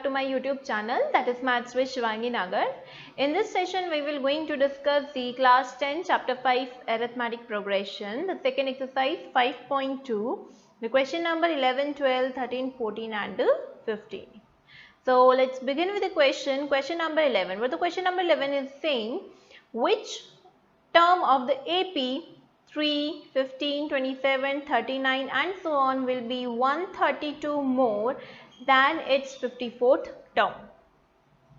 to my YouTube channel, that is Maths with Shivangi Nagar. In this session we will going to discuss the class 10 chapter 5 arithmetic progression, the second exercise 5.2, the question number 11, 12, 13, 14 and 15. So let's begin with the question number 11. But the question number 11 is saying which term of the AP 3, 15, 27, 39 and so on will be 132 more than its 54th term.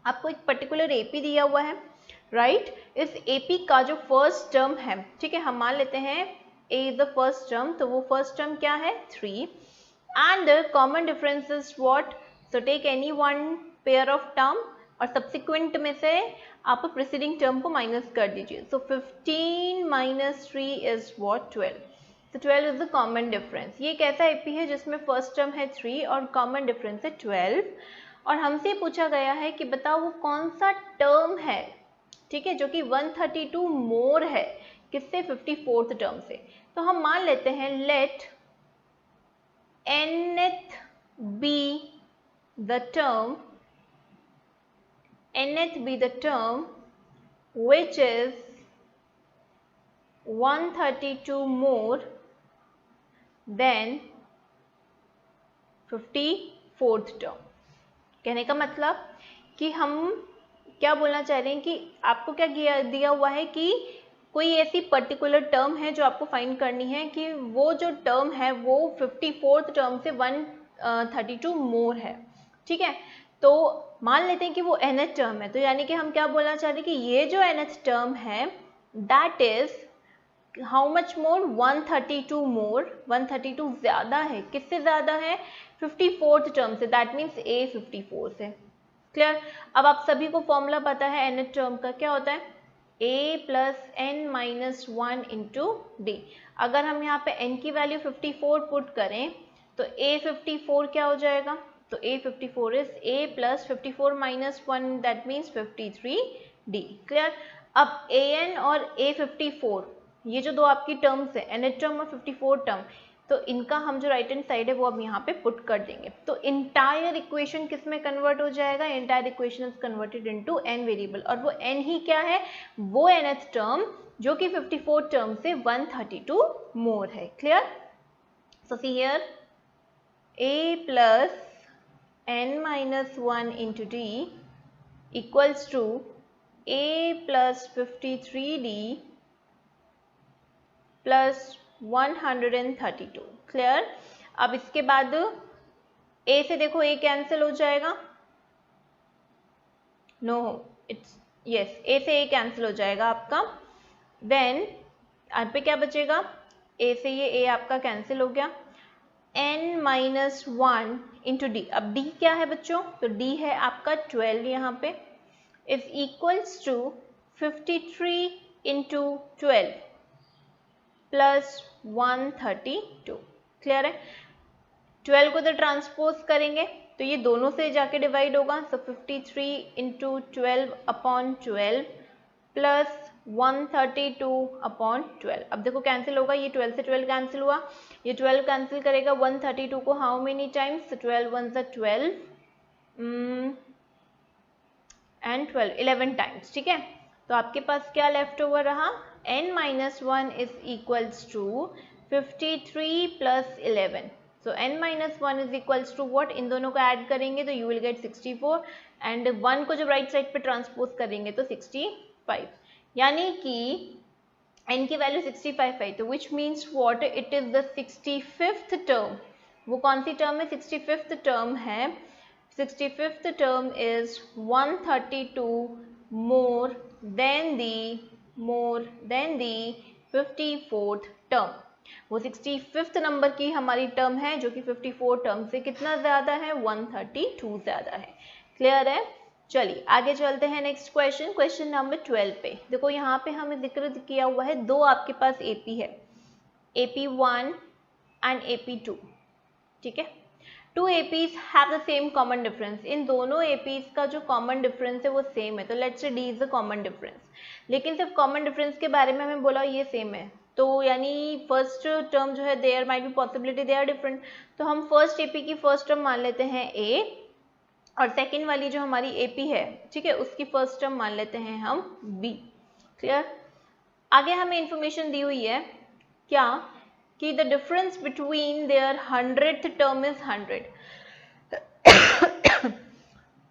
आपको एक particular AP दिया हुआ है, right? इस AP का जो first term है, ठीक है, हम मान लेते हैं A is the first term, तो वो फर्स्ट टर्म क्या है 3 and the common difference is what? So take any one pair of term और subsequent में से आप preceding term को माइनस कर दीजिए. So 15 minus 3 is what? 12. So 12 is the common difference. ये एक ऐसा AP है जिसमें first term है 3 और common difference है 12 और हमसे पूछा गया है कि बताओ वो कौन सा term है, ठीक है, जो कि 132 मोर है किससे? 54th term से. तो हम मान लेते हैं let nth be the term which is 132 more than 54th term. कहने का मतलब कि हम क्या बोलना चाह रहे हैं कि आपको क्या दिया हुआ है कि कोई ऐसी पर्टिकुलर टर्म है जो आपको फाइंड करनी है कि वो जो टर्म है वो 54th टर्म से 132 मोर है, ठीक है. तो मान लेते हैं कि वो nth टर्म है, तो यानी कि हम क्या बोलना चाह रहे हैं कि ये जो nth टर्म है that is how much more? 132 मोर. 132 ज्यादा है, किससे ज्यादा है? 54th टर्म से, दैट मीन्स A 54 से. क्लियर? अब आप सभी को फॉर्मूला पता है nth टर्म का, क्या होता है? A plus n minus 1 into D. अगर हम यहाँ पे n की वैल्यू 54 पुट करें तो A 54 क्या हो जाएगा? तो A 54 is A plus 54 minus 1 that means 53D. Clear? अब AN और A 54 ये जो दो आपकी टर्म्स है nth टर्म और 54 टर्म, तो इनका हम जो राइट हैंड साइड है वो अब यहाँ पे पुट कर देंगे. तो इंटायर इक्वेशन किस में कन्वर्ट हो जाएगा? Entire equation is converted into n variable और वो n ही क्या है? वो nth टर्म जो कि 54 टर्म से 132 मोर है. Clear? So see here A plus n minus 1 into d equals to A plus 53D plus 132. Clear? अब इसके बाद A से देखो A कैंसिल हो जाएगा, नो इट्स यस, A से A कैंसिल हो जाएगा आपका. देन यहाँ पे क्या बचेगा? A से ये A आपका कैंसिल हो गया. n minus 1 into D. अब D क्या है बच्चों? तो D है आपका 12 यहाँ पे is equals to 53 into 12 plus 132. Clear है? 12 को तो ट्रांसपोज करेंगे तो ये दोनों से जाके डिवाइड होगा. सो 53 इंटू 12 अपॉन 12 प्लस 132 अपॉन 12. अब देखो कैंसिल होगा, ये 12 से 12 कैंसिल हुआ, ये 12 कैंसिल करेगा 132 को हाउ मेनी टाइम्स? 12 वन ज़ा 12 एंड 12 11 टाइम्स. ठीक है, तो आपके पास क्या लेफ्ट ओवर रहा? n minus 1 is equals to 53 plus 11. So n minus 1 is equals to what? इन दोनों को ऐड करेंगे तो यू विल गेट 64 एंड 1 को जब राइट साइड पे ट्रांसपोज करेंगे तो 65. यानी कि n की वैल्यू 65 है, तो which means what? It is the 65th term. वो कौन सी टर्म है? 65th टर्म है. 65th term is 132 more than the 54th term. वो 65th नंबर की हमारी टर्म है जो कि 54 टर्म से कितना ज्यादा है? 132 ज्यादा है. क्लियर है? चलिए आगे चलते हैं नेक्स्ट क्वेश्चन नंबर 12 पे. देखो यहाँ पे हमें जिक्र किया हुआ है दो आपके पास AP है, AP1 एंड AP2. ठीक है, two APs have the same common difference. इन दोनों APs का जो कॉमन डिफरेंस है वो सेम है, तो let's say D is the common difference. लेकिन सिर्फ कॉमन डिफरेंस के बारे में हमें बोला ये सेम है, तो यानी फर्स्ट टर्म जो है there might be possibility they are different. तो हम फर्स्ट AP की फर्स्ट टर्म मान लेते हैं A और सेकेंड वाली जो हमारी एपी है, ठीक है, उसकी फर्स्ट टर्म मान लेते हैं हम बी। क्लियर? आगे हमें इंफॉर्मेशन दी हुई है क्या कि the difference between their 100th term is 100।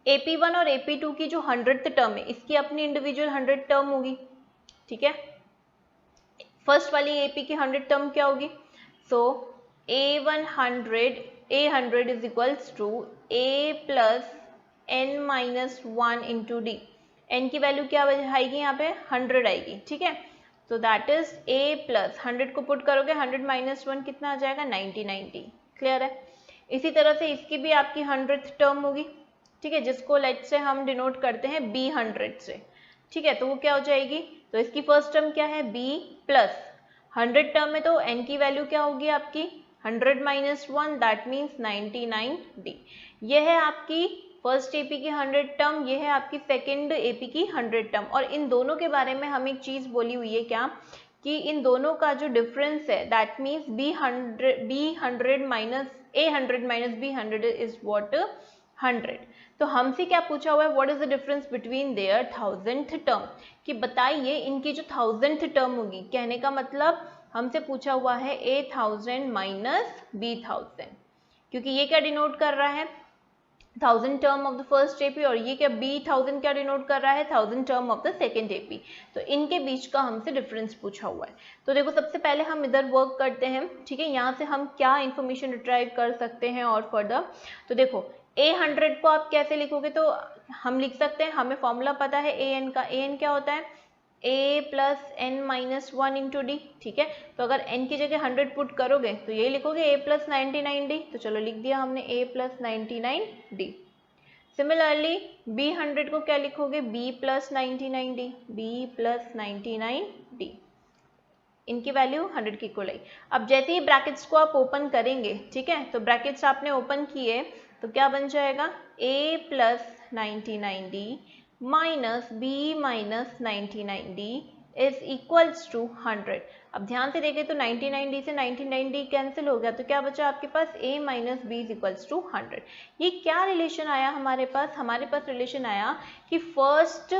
AP1 और AP2 की जो 100th टर्म है इसकी अपनी इंडिविजुअल 100 टर्म होगी, ठीक है। फर्स्ट वाली AP की 100 टर्म क्या होगी? So A100 is equals to A plus n minus 1 into d. n की वैल्यू क्या आएगी यहाँ पे? 100 आएगी, ठीक है। तो दैट इज A प्लस 100 को पुट करोगे 100 माइनस 1 कितना आ जाएगा? 90। क्लियर है? इसी तरह से इसकी भी आपकी 100th टर्म होगी, ठीक है, जिसको लेट से हम डिनोट करते हैं B100 से, ठीक है। तो वो क्या हो जाएगी? तो इसकी फर्स्ट टर्म क्या है? B प्लस 100 टर्म में तो n की वैल्यू क्या होगी आपकी? 100 माइनस 1 दैट मीन्स 99D। यह है आपकी फर्स्ट एपी की 100 टर्म, ये है आपकी सेकेंड एपी की 100 टर्म। और इन दोनों के बारे में हम एक चीज बोली हुई है क्या कि इन दोनों का जो डिफरेंस है that means B100 minus A100 minus B100 is what? 100। तो हमसे क्या पूछा हुआ है? What is the difference between their 1000th term, कि बताइए इनकी जो 1000th टर्म होगी। कहने का मतलब हमसे पूछा हुआ है A1000 माइनस B1000, क्योंकि ये क्या डिनोट कर रहा है? 1000 term of the first AP, और ये क्या B1000 क्या डिनोट कर रहा है? 1000 term of the second AP. तो इनके बीच का हमसे डिफरेंस पूछा हुआ है। तो देखो सबसे पहले हम इधर वर्क करते हैं, ठीक है। यहाँ से हम क्या इंफॉर्मेशन रिट्राइव कर सकते हैं और फर्दर। तो देखो A100 को आप कैसे लिखोगे? तो हम लिख सकते हैं, हमें फॉर्मूला पता है AN का। AN क्या होता है? A plus n minus 1 into D, ठीक है। तो अगर n की जगह 100 पुट करोगे तो ये लिखोगे A प्लस 99D। तो चलो लिख दिया हमने A plus 99D। Similarly B100 को क्या लिखोगे? B plus 99D, B plus 99D। इनकी वैल्यू 100 की इक्वल आई। अब जैसे ही ब्रैकेट्स को आप ओपन करेंगे, ठीक है, तो ब्रैकेट्स आपने ओपन किए तो क्या बन जाएगा? A plus 99D minus B minus 99D is equals to 100। अब ध्यान से देखें तो 99D से 99D कैंसिल हो गया, तो क्या बचा आपके पास? A minus B is equals to 100। ये क्या रिलेशन आया हमारे पास? हमारे पास रिलेशन आया कि फर्स्ट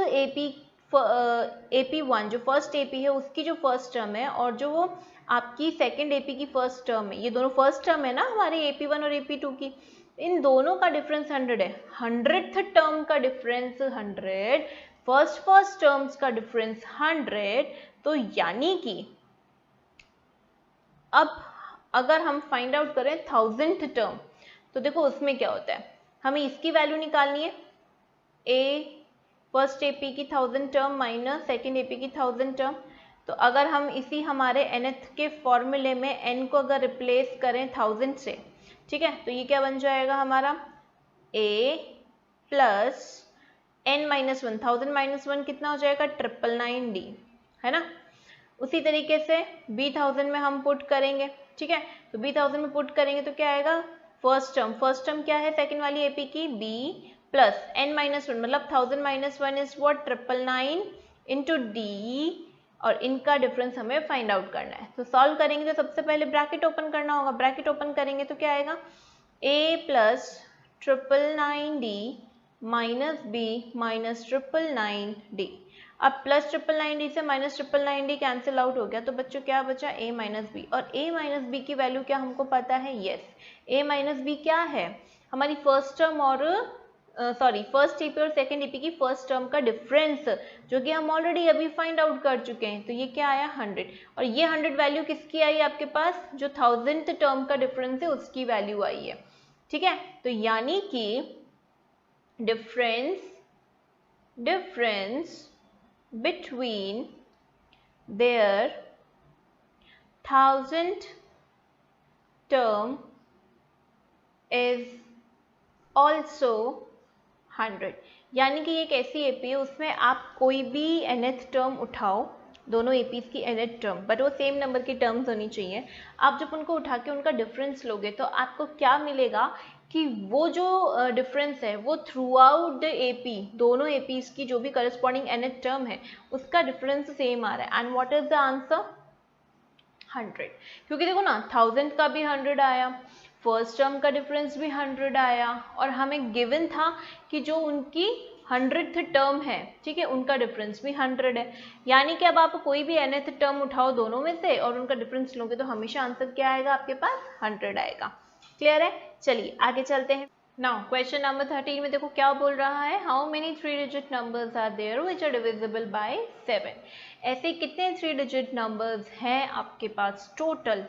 AP1 जो फर्स्ट AP है उसकी जो फर्स्ट टर्म है और जो वो आपकी सेकेंड AP की फर्स्ट टर्म है, ये दोनों फर्स्ट टर्म है ना हमारे AP1 और AP2 की, इन दोनों का डिफरेंस 100 है। 100th टर्म का डिफरेंस 100, फर्स्ट टर्म्स का डिफरेंस 100। तो यानी कि अब अगर हम फाइंड आउट करें 1000th टर्म, तो देखो उसमें क्या होता है, हमें इसकी वैल्यू निकालनी है। A फर्स्ट एपी की 1000 टर्म माइनस सेकेंड एपी की 1000 टर्म। तो अगर हम इसी हमारे nth के फॉर्मूले में n को अगर रिप्लेस करें 1000 से, ठीक है, तो ये क्या बन जाएगा हमारा? A plus n minus 1, 1000 minus 1 कितना हो जाएगा? 999D, है ना। उसी तरीके से B1000 में हम पुट करेंगे, ठीक है, तो B1000 में पुट करेंगे तो क्या आएगा? फर्स्ट टर्म क्या है सेकेंड वाली एपी की? B प्लस n माइनस 1 मतलब 1000 minus 1 is what? 999 into D, और इनका डिफरेंस हमें फाइंड आउट करना है। तो सॉल्व करेंगे तो सबसे पहले ब्रैकेट ओपन करना होगा। ब्रैकेट ओपन करेंगे तो क्या आएगा? A plus 999D minus B minus 999D। अब प्लस 999D से माइनस 999D कैंसिल आउट हो गया, तो बच्चों क्या बचा? A minus B. और A माइनस बी की वैल्यू क्या हमको पता है? यस, A माइनस बी क्या है? हमारी फर्स्ट टर्म और फर्स्ट एपी और सेकेंड एपी की फर्स्ट टर्म का डिफरेंस, जो कि हम ऑलरेडी अभी फाइंड आउट कर चुके हैं। तो ये क्या आया? 100। और ये 100 वैल्यू किसकी आई आपके पास? जो 1000th टर्म का डिफरेंस है उसकी वैल्यू आई है, ठीक है। तो यानी कि difference between their 1000th term is also 100। यानी कि एक ऐसी एपी है उसमें आप कोई भी nth टर्म उठाओ, दोनों एपीज की nth टर्म, बट वो सेम नंबर की टर्म्स होनी चाहिए। आप जब उनको उठा के उनका डिफरेंस लोगे तो आपको क्या मिलेगा कि वो जो डिफरेंस है वो थ्रू आउट द एपी, दोनों एपीज की जो भी करस्पॉन्डिंग nth टर्म है उसका डिफरेंस सेम आ रहा है। And what is the answer? 100। क्योंकि देखो ना 1000 का भी 100 आया, फर्स्ट टर्म का डिफरेंस भी 100 आया और हमें गिवन था कि जो उनकी 100th टर्म है, ठीक है, उनका डिफरेंस भी 100 है। यानी कि अब आप कोई भी nth टर्म उठाओ दोनों में से और उनका डिफरेंस लोगे तो हमेशा आंसर क्या आएगा आपके पास, 100 आएगा। क्लियर है? चलिए आगे चलते हैं। नाउ क्वेश्चन नंबर 13 में देखो क्या बोल रहा है, how many 3 digit numbers are there which are divisible by 7। ऐसे कितने 3 डिजिट नंबर्स हैं आपके पास टोटल,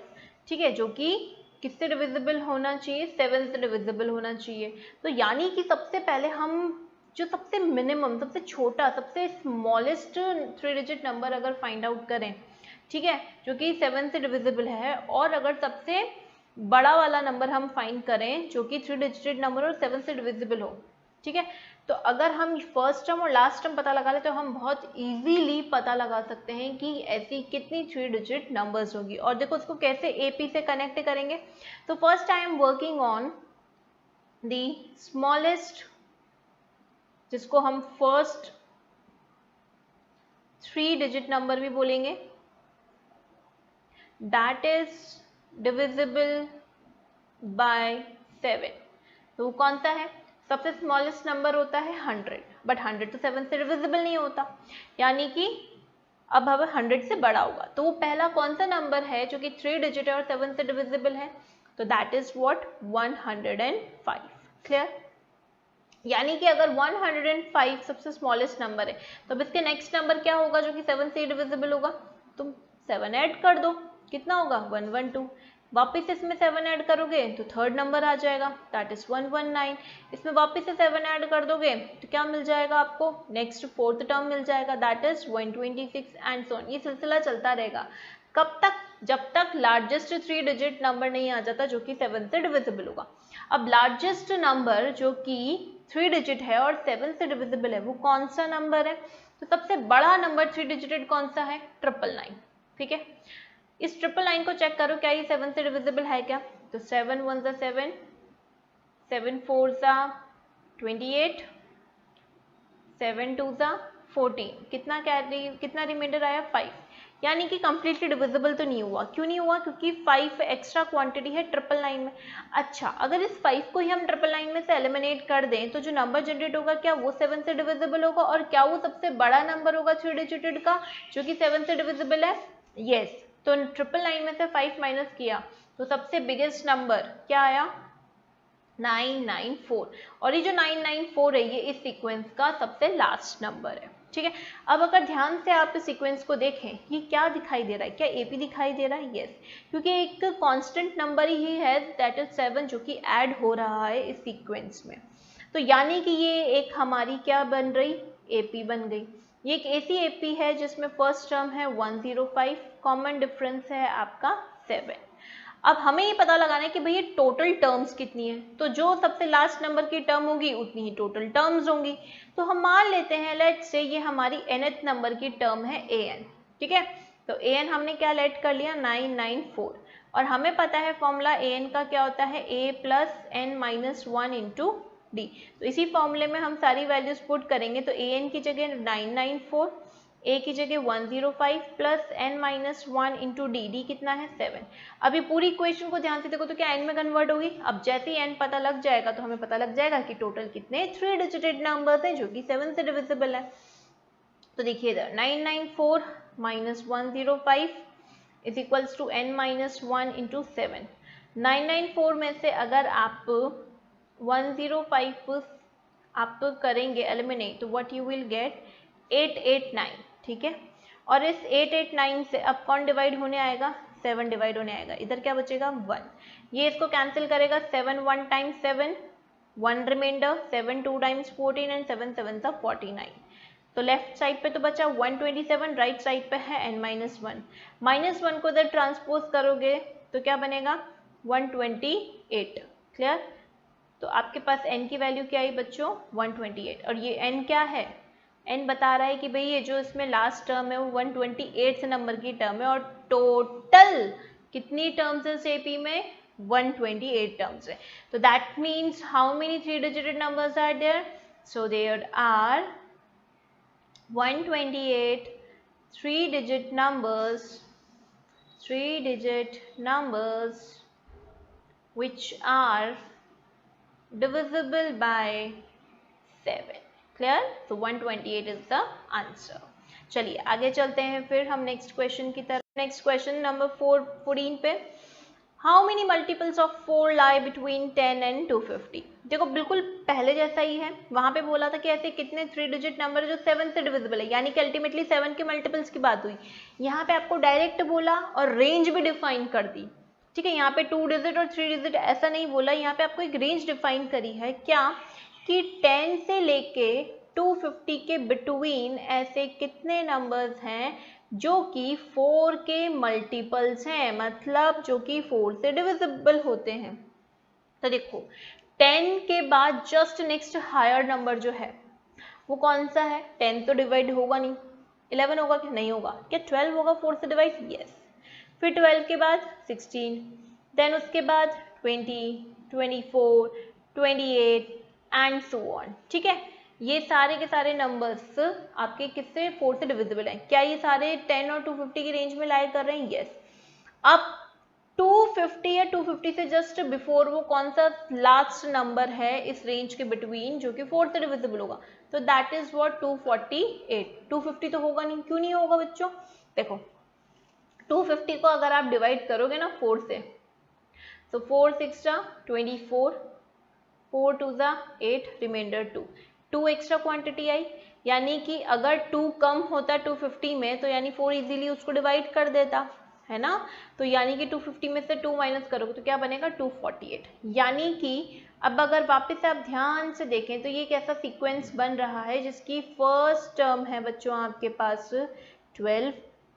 ठीक है, जो कि किससे डिविजिबल होना चाहिए, 7 से डिविजिबल होना चाहिए। तो यानी कि सबसे पहले हम जो सबसे मिनिमम, सबसे छोटा, सबसे स्मॉलेस्ट 3 डिजिट नंबर अगर फाइंड आउट करें, ठीक है, जो कि 7 से डिविजिबल है, और अगर सबसे बड़ा वाला नंबर हम फाइंड करें जो कि 3 डिजिट नंबर और 7 से डिविजिबल हो, ठीक है, तो अगर हम फर्स्ट टर्म और लास्ट टर्म पता लगा ले तो हम बहुत इजीली पता लगा सकते हैं कि ऐसी कितनी 3 डिजिट नंबर्स होगी। और देखो उसको कैसे एपी से कनेक्ट करेंगे। तो first I am working on the smallest, जिसको हम फर्स्ट 3 डिजिट नंबर भी बोलेंगे, दैट इज डिविजिबल बाय 7। तो वो कौन सा है, सबसे स्मॉलेस्ट नंबर होता है 100, बट 100 तो 7 से डिविजिबल नहीं होता, यानी कि अब 100 से बड़ा होगा। तो वो पहला कौन सा नंबर है जो कि 3 डिजिट है और 7 से डिविजिबल है, तो दैट इज व्हाट, 105। क्लियर? यानी कि अगर 105 सबसे स्मॉलेस्ट नंबर है तो अब इसके नेक्स्ट नंबर क्या होगा जो कि 7 से डिविजिबल होगा, तुम 7 ऐड कर दो, कितना होगा, 112। वापिस इसमें 7 ऐड करोगे तो थर्ड नंबर आ जाएगा, दैट इज 119। इसमें वापिस से 7 ऐड कर दोगे तो क्या मिल जाएगा आपको, नेक्स्ट फोर्थ टर्म मिल जाएगा, that is 126 and so on. ये सिलसिला चलता रहेगा कब तक, जब तक लार्जेस्ट 3 डिजिट नंबर नहीं आ जाता जो कि 7 से डिविजिबल होगा। अब लार्जेस्ट नंबर जो कि 3 डिजिट है और 7 से डिविजिबल है वो कौन सा नंबर है, तो सबसे बड़ा नंबर 3 डिजिटेड कौन सा है, 999। ठीक है, इस 999 को चेक करो क्या ये 7 से डिविजिबल है क्या, तो 7 1 ज़ा 7, 7 4 ज़ा 28, 7 2 ज़ा 14, कितना रिमाइंडर आया, 5। यानी कि कंप्लीटली डिविजिबल तो नहीं हुआ। क्यों नहीं हुआ, क्योंकि 5 एक्स्ट्रा क्वांटिटी है 999 में। अच्छा, अगर इस 5 को ही हम 999 में से एलिमिनेट कर दें तो जो नंबर जनरेट होगा क्या वो 7 से डिविजिबल होगा, और क्या वो सबसे बड़ा नंबर होगा 3 डिजिटेड का जो कि 7 से डिविजिबल है, यस। तो 999 में से 5 माइनस किया तो सबसे बिगेस्ट नंबर क्या आया, 994। और ये जो 994 है ये इस सीक्वेंस का सबसे लास्ट नंबर है। ठीक है, अब अगर ध्यान से आप इस सीक्वेंस को देखें, ये क्या दिखाई दे रहा है, क्या एपी दिखाई दे रहा है, यस, क्योंकि एक कांस्टेंट नंबर ही है दैट इज 7 जो कि ऐड हो रहा है इस सीक्वेंस में। तो यानी कि ये एक हमारी क्या बन रही, एपी बन गई। ये एक ऐसी एपी है जिसमें फर्स्ट टर्म है 105, कॉमन डिफरेंस है आपका 7। अब हमें ये पता लगाना है कि भई ये टोटल टर्म्स कितनी है, तो जो सबसे लास्ट नंबर की टर्म होगी उतनी ही टोटल टर्म्स होंगी। तो हम मान लेते हैं लेट्स से ये हमारी nth नंबर की टर्म है an। ठीक है, तो an हमने क्या लेट कर लिया, 994, और हमें पता है फॉर्मूला an का क्या होता है, a plus n minus 1 into D. तो इसी फॉर्मूले में हम सारी वैल्यूज पुट करेंगे, तो an की जगह 994, a की जगह 105 plus n minus 1 into D, D कितना है 7। अभी पूरी इक्वेशन को ध्यान से देखो तो क्या n में कन्वर्ट होगी, अब जैसे ही n पता लग जाएगा तो हमें पता लग जाएगा कि टोटल कितने 3 डिजिटेड नंबर्स हैं जो कि 7 से डिविजिबल है। तो देखिए इधर 994 minus 105 is equals to n minus 1 into 7। 994 में से अगर आप 105 आप करेंगे एलिमिनेट तो व्हाट यू विल गेट 889। ठीक है, और इस 889 से अब कौन डिवाइड होने आएगा, 7 डिवाइड होने आएगा, इधर क्या बचेगा 1। ये इसको कैंसिल करेगा, 7 1 टाइम्स 7, 1 रिमाइंडर, 7 2 टाइम्स 14 एंड 7 7 सा 49। तो लेफ्ट साइड पे तो बचा 127, राइट साइड पे है n माइनस 1। माइनस 1 को इधर ट्रांसपोज करोगे तो क्या बनेगा 128। क्लियर, तो आपके पास n की वैल्यू क्या आई बच्चों 128, और ये n क्या है, n बता रहा है कि भाई ये जो इसमें लास्ट टर्म है वो 128 नंबर की टर्म है, और टोटल कितनी टर्म्स है एपी में 128 टर्म्स है। तो that means how many 3 digited numbers are there, so there are 128 3 digit numbers which are divisible by 7. Clear? So 128 is the answer. चलिए आगे चलते हैं फिर हम नेक्स्ट क्वेश्चन की तरफ. नेक्स्ट क्वेश्चन नंबर 14 पे. How many multiples of 4 lie between 10 and 250. देखो बिल्कुल पहले जैसा ही है. वहां पे बोला था कि ऐसे कितने 3 डिजिट नंबर जो 7 से डिविजिबल है, यानी कि अल्टीमेटली 7 के मल्टीपल्स की बात हुई. यहाँ पे आपको डायरेक्ट बोला और रेंज भी डिफाइन कर दी. ठीक है, यहाँ पे 2 डिजिट और 3 डिजिट ऐसा नहीं बोला, यहाँ पे आपको एक रेंज डिफाइन करी है. क्या कि 10 से लेके 250 के बिटवीन ऐसे कितने नंबर्स हैं जो कि 4 के मल्टीपल्स हैं, मतलब जो कि 4 से डिविजिबल होते हैं. तो देखो 10 के बाद जस्ट नेक्स्ट हायर नंबर जो है वो कौन सा है? 10 तो डिवाइड होगा नहीं. 11 होगा कि नहीं होगा? क्या 12 होगा 4 से डिवाइड? यस. फिर 12 के बाद 16, देन उसके बाद 20, 24, 28 एंड सो ऑन. ठीक है, ये सारे के सारे नंबर्स आपके किससे 4 से डिविजिबल हैं. क्या ये सारे 10 और 250 की रेंज में लाई कर रहे हैं? यस. अब 250 या 250 से जस्ट बिफोर वो कौन सा लास्ट नंबर है इस रेंज के बिटवीन जो कि 4 से डिविजिबल होगा? तो दैट इज व्हाट 248. 250 तो होगा नहीं. क्यों नहीं होगा बच्चों? देखो 250 को अगर आप डिवाइड करोगे ना 4 से, तो 4 6 24, 4 2 8, रिमाइंडर 2 एक्स्ट्रा क्वांटिटी आई. यानी कि अगर 2 कम होता 250 में तो यानी 4 इजीली उसको डिवाइड कर देता है ना. तो यानी कि 250 में से 2 माइनस करोगे तो क्या बनेगा? 248. यानी कि अब अगर वापस से आप ध्यान से देखें तो ये कैसा सीक्वेंस बन रहा है जिसकी फर्स्ट टर्म है बच्चों आपके पास 12,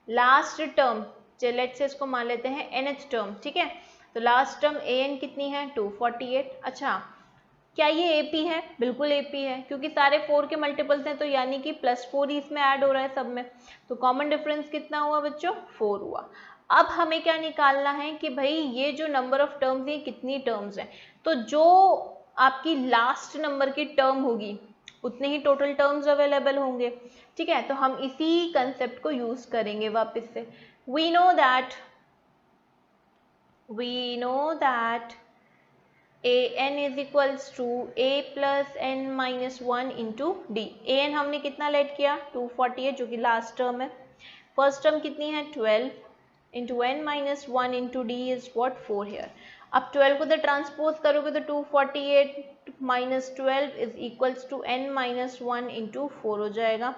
लास्ट टर्म लेट्स से इसको मान लेते हैं nth टर्म. ठीक है, तो लास्ट टर्म an कितनी है? 248. अच्छा, क्या ये AP है? बिल्कुल AP है, क्योंकि सारे 4 के मल्टीपल्स हैं, तो यानी कि +4 ही इसमें ऐड हो रहा है सब में. तो कॉमन डिफरेंस कितना हुआ बच्चों? 4 हुआ. अब हमें क्या निकालना है कि भाई ये जो नंबर ऑफ टर्म्स है कितनी टर्म्स हैं. तो जो आपकी लास्ट नंबर की टर्म होगी उतने ही टोटल टर्म्स अवेलेबल होंगे. ठीक है, तो हम इसी कंसेप्ट को यूज करेंगे वापस से. we know that an is equals to a plus n minus 1 into d. an हमने कितना लेट किया? 248 जो कि लास्ट टर्म है. फर्स्ट टर्म कितनी है? 12 into n minus 1 into d is what? 4 here. अब 12 को तो ट्रांसपोज करोगे तो 248 minus 12 is equals to n minus 1 into 4 हो जाएगा.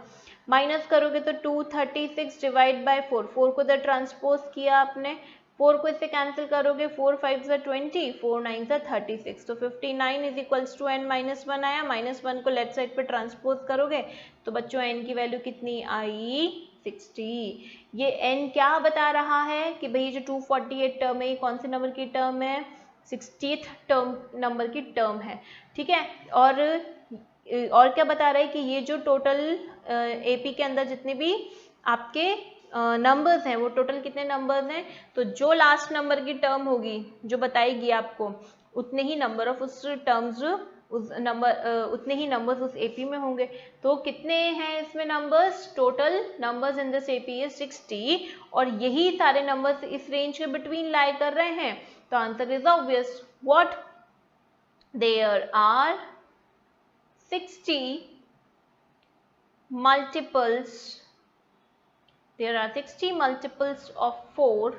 माइनस करोगे तो 236 डिवाइड बाय 4, 4 को तो ट्रांसपोज किया आपने, 4 को इससे कैंसिल करोगे, 4 5 20, 4 9 36, तो 59 is equals to n minus 1 आया. माइनस 1 को लेफ्ट साइड पे ट्रांसपोज करोगे तो बच्चों n की वैल्यू कितनी आई? 60. ये n क्या बता रहा है कि भाई जो 248 टर्म है ये कौन से नंबर की टर्म है? 60th टर्म नंबर की टर्म है. ठीक है, और क्या बता रहा है कि ये जो टोटल AP के अंदर जितने भी आपके नंबर्स हैं वो टोटल कितने नंबर्स हैं? तो जो लास्ट नंबर की टर्म होगी जो बताएगी आपको उतने ही नंबर ऑफ उस टर्म्स उतने ही नंबर्स उस AP में होंगे. तो कितने हैं इसमें numbers? Total numbers in this AP is 60 और यही सारे नंबर्स इस रेंज के बिटवीन लाई कर रहे हैं. तो answer is obvious. What? There are 60 multiples. There are 60 multiples of 4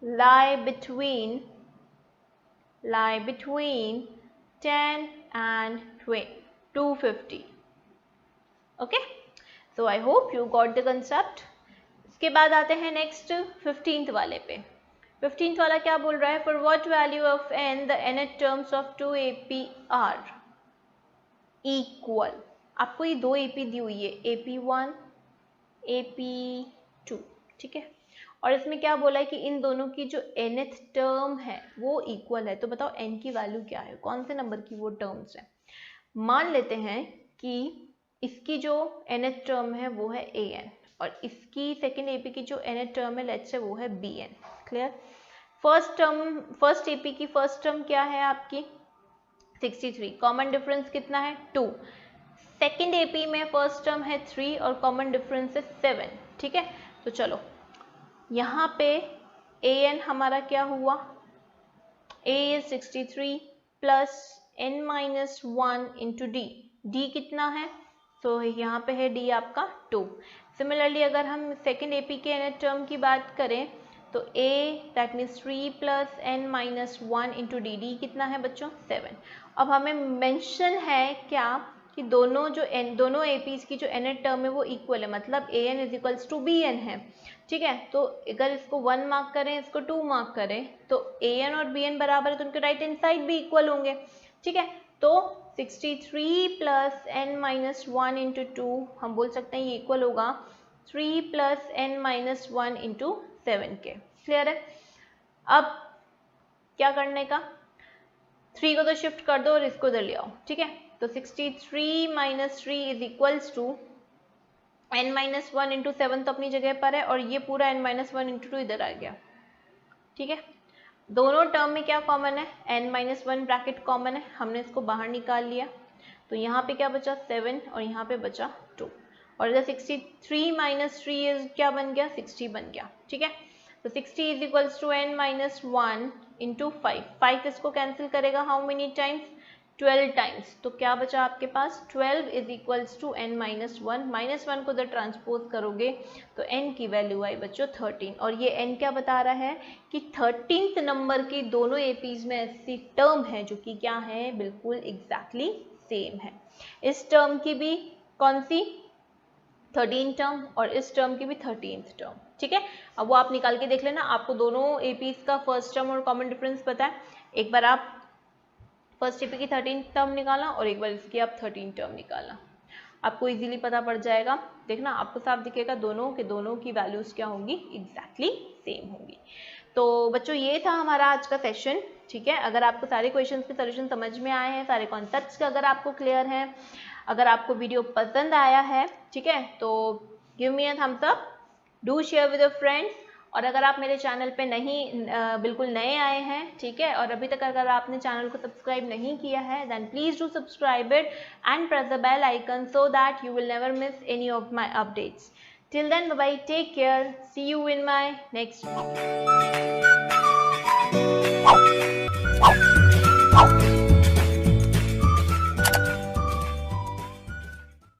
lie between 10 and 250. Okay, so I hope you got the concept. इसके बाद आते हैं नेक्स्ट 15th वाले पे. 15th वाला क्या बोल रहा है? For what value of n the nth terms of 2 AP are equal. आपको ये 2 AP दी हुई है, AP1 AP2. ठीक है, और इसमें क्या बोला है कि इन दोनों की जो nth टर्म है वो इक्वल है. तो बताओ n की वैल्यू क्या है? कौन से नंबर की वो टर्म्स है? मान लेते हैं कि इसकी जो nth टर्म है वो है an और इसकी सेकेंड AP की जो nth टर्म है लेट्स से वो है bn. क्लियर? फर्स्ट AP की फर्स्ट टर्म क्या है आपकी? 63. कॉमन डिफरेंस कितना है? 2. सेकेंड AP में फर्स्ट टर्म है 3 और कॉमन डिफरेंस है 7. ठीक है, तो चलो यहाँ पे an हमारा क्या हुआ? A is 63 plus n minus 1 into D, D कितना है, तो यहाँ पे है डी आपका 2। सिमिलरली अगर हम सेकेंड एपी के nth टर्म की बात करें तो a that means 3 plus n minus 1 into D, D कितना है बच्चों 7। अब हमें मेंशन है क्या कि दोनों जो दोनों एपीज की जो nth टर्म है वो इक्वल है, मतलब an is equals to bn है, ठीक है। तो अगर इसको 1 मार्क करें, इसको 2 मार्क करें, तो an और bn बराबर है तो उनके राइट हैंड साइड भी इक्वल होंगे, ठीक है। तो 63 प्लस n माइनस 1 इंटू 2 हम बोल सकते हैं ये इक्वल होगा 3 प्लस n माइनस 1 इंटू 7 के। क्लियर है। अब क्या करने का, 3 को तो शिफ्ट कर दो और इसको इधर ले आओ, ठीक है। तो 63 minus 3 is equals to n minus 1 into 7 तो अपनी जगह पर है और ये पूरा n माइनस 1 इंटू 2 इधर आ गया, ठीक है। दोनों टर्म में क्या कॉमन है, n माइनस 1 ब्रैकेट कॉमन है, हमने इसको बाहर निकाल लिया। तो यहाँ पे क्या बचा 7 और यहाँ पे बचा 2 और इधर 63 माइनस 3 क्या बन गया 60 बन गया, ठीक है। तो 60 is equals to n minus 1 into 5, 5 इसको कैंसिल करेगा हाउ मेनी टाइम्स 12 टाइम्स, तो क्या बचा आपके पास 12 is equals to n minus 1, minus 1 को इधर ट्रांसपोज करोगे तो n की वैल्यू आई बच्चों 13। और ये n क्या बता रहा है कि 13th नंबर की दोनों एपीज में ऐसी टर्म है जो कि क्या है बिल्कुल एग्जैक्टली सेम है। इस टर्म की भी कौन सी 13 टर्म और इस टर्म की भी 13th टर्म, ठीक है। अब वो आप निकाल के देख लेना, आपको दोनों एपीज का फर्स्ट टर्म और कॉमन डिफरेंस पता है। एक बार आप फर्स्ट एपी की 13th टर्म निकाला और एक बार इसकी आप 13 टर्म निकाला, आपको इजीली पता पड़ जाएगा। देखना आपको साफ दिखेगा दोनों की वैल्यूज क्या होंगी एग्जैक्टली सेम होंगी। तो बच्चों ये था हमारा आज का सेशन, ठीक है। अगर आपको सारे क्वेश्चंस के सॉल्यूशन समझ में आए हैं, सारे कॉन्सेप्ट्स अगर आपको क्लियर हैं, अगर आपको वीडियो पसंद आया है, ठीक है, तो give me a thumbs up, do share with your friends. और अगर आप मेरे चैनल पे बिल्कुल नए आए हैं, ठीक है, और अभी तक अगर आपने चैनल को सब्सक्राइब नहीं किया है then please do subscribe it and press the bell icon so that you will never miss any of my updates. Till then, bye bye, take care, see you in my next video.